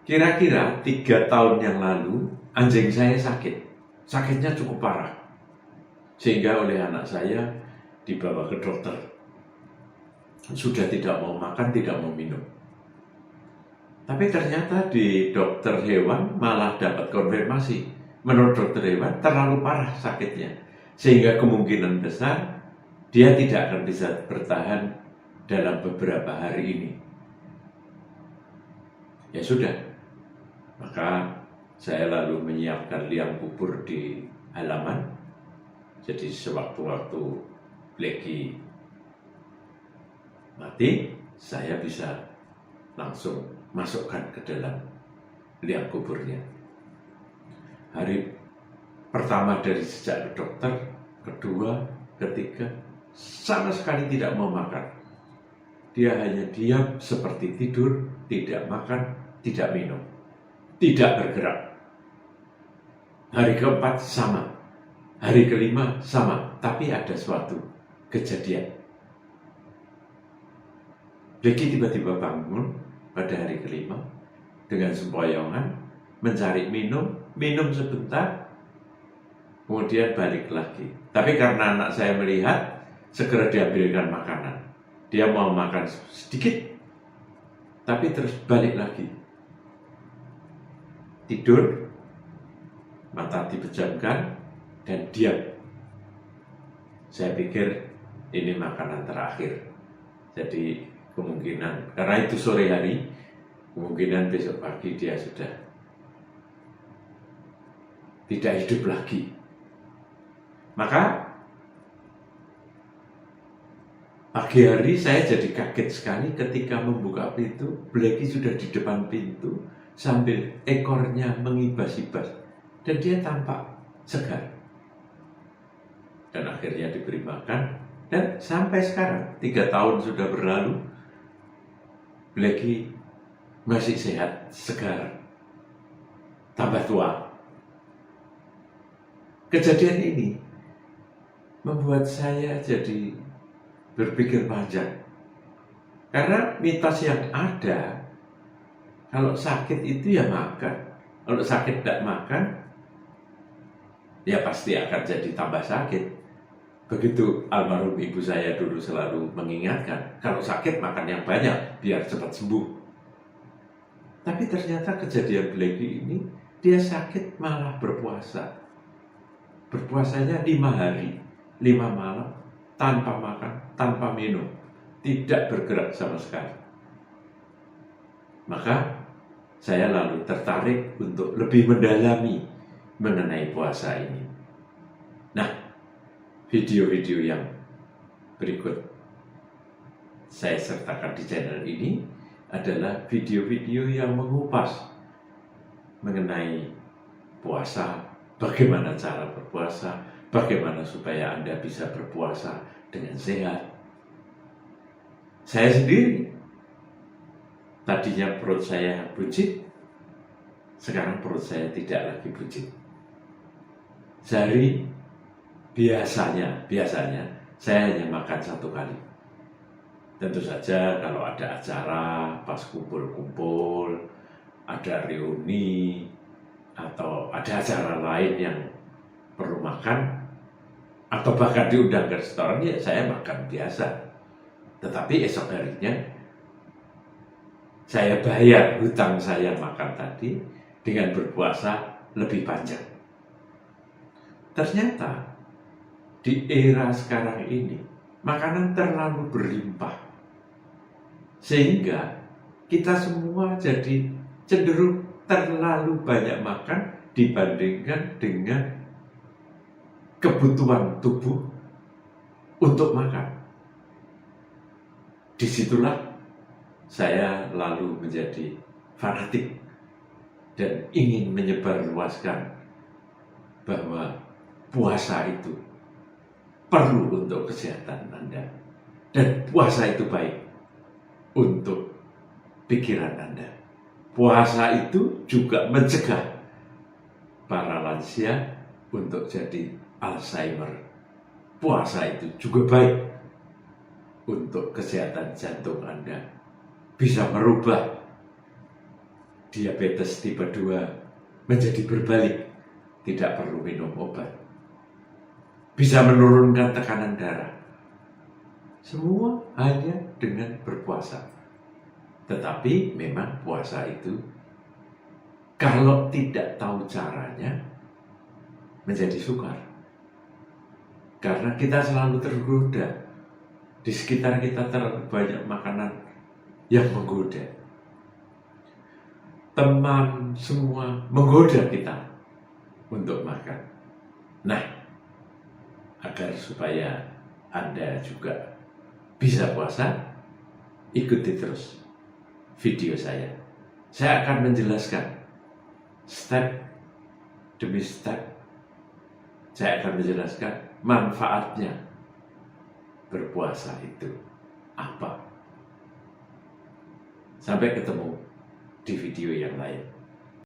Kira-kira 3 tahun yang lalu anjing saya sakit. Sakitnya cukup parah. Sehingga oleh anak saya dibawa ke dokter. Sudah tidak mau makan, tidak mau minum. Tapi ternyata di dokter hewan malah dapat konfirmasi. Menurut dokter hewan terlalu parah sakitnya. Sehingga kemungkinan besar dia tidak akan bisa bertahan dalam beberapa hari ini. Ya sudah, maka saya lalu menyiapkan liang kubur di halaman. Jadi sewaktu-waktu Blacky mati, saya bisa langsung masukkan ke dalam liang kuburnya. Hari pertama dari sejak ke dokter, kedua, ketiga, sama sekali tidak mau makan. Dia hanya diam seperti tidur, tidak makan, tidak minum, tidak bergerak. Hari keempat sama, hari kelima sama, tapi ada suatu kejadian. Blacky tiba-tiba bangun pada hari kelima dengan sempoyongan, mencari minum sebentar, kemudian balik lagi. Tapi karena anak saya melihat, segera diambilkan makanan. Dia mau makan sedikit, tapi terus balik lagi. Tidur, mata dipejamkan, dan diam. Saya pikir ini makanan terakhir. Jadi kemungkinan, karena itu sore hari, kemungkinan besok pagi dia sudah tidak hidup lagi. Maka pagi hari saya jadi kaget sekali ketika membuka pintu. Blacky sudah di depan pintu sambil ekornya mengibas-ibas dan dia tampak segar. Dan akhirnya diberi makan, dan sampai sekarang 3 tahun sudah berlalu, Blacky masih sehat, segar, tambah tua. Kejadian ini membuat saya jadi berpikir panjang. Karena mitos yang ada, kalau sakit itu ya makan. Kalau sakit tidak makan, ya pasti akan jadi tambah sakit. Begitu almarhum ibu saya dulu selalu mengingatkan, kalau sakit makan yang banyak biar cepat sembuh. Tapi ternyata kejadian Blacky ini, dia sakit malah berpuasa. Berpuasanya 5 hari, 5 malam, tanpa makan, tanpa minum, tidak bergerak sama sekali. Maka saya lalu tertarik untuk lebih mendalami mengenai puasa ini. Nah, video-video yang berikut saya sertakan di channel ini adalah video-video yang mengupas mengenai puasa, bagaimana cara berpuasa, bagaimana supaya Anda bisa berpuasa dengan sehat. Saya sendiri, tadinya perut saya buncit, sekarang perut saya tidak lagi buncit. Sehari biasanya saya hanya makan 1 kali. Tentu saja kalau ada acara, pas kumpul-kumpul, ada reuni, atau ada acara lain yang perlu makan, atau bahkan diundang ke restoran, ya saya makan biasa. Tetapi esok harinya saya bayar hutang saya makan tadi dengan berpuasa lebih panjang. Ternyata di era sekarang ini makanan terlalu berlimpah, sehingga kita semua jadi cenderung terlalu banyak makan dibandingkan dengan kebutuhan tubuh untuk makan. Disitulah saya lalu menjadi fanatik dan ingin menyebarluaskan bahwa puasa itu perlu untuk kesehatan Anda, dan puasa itu baik untuk pikiran Anda. Puasa itu juga mencegah para lansia untuk jadi Alzheimer. Puasa itu juga baik untuk kesehatan jantung Anda, bisa merubah diabetes tipe 2 menjadi berbalik, tidak perlu minum obat. Bisa menurunkan tekanan darah. Semua hanya dengan berpuasa. Tetapi memang puasa itu, kalau tidak tahu caranya, menjadi sukar. Karena kita selalu tergoda. Di sekitar kita banyak makanan yang menggoda. Teman semua menggoda kita untuk makan. Nah, agar supaya Anda juga bisa puasa, ikuti terus video saya. Saya akan menjelaskan step demi step. Saya akan menjelaskan manfaatnya berpuasa itu apa. Sampai ketemu di video yang lain.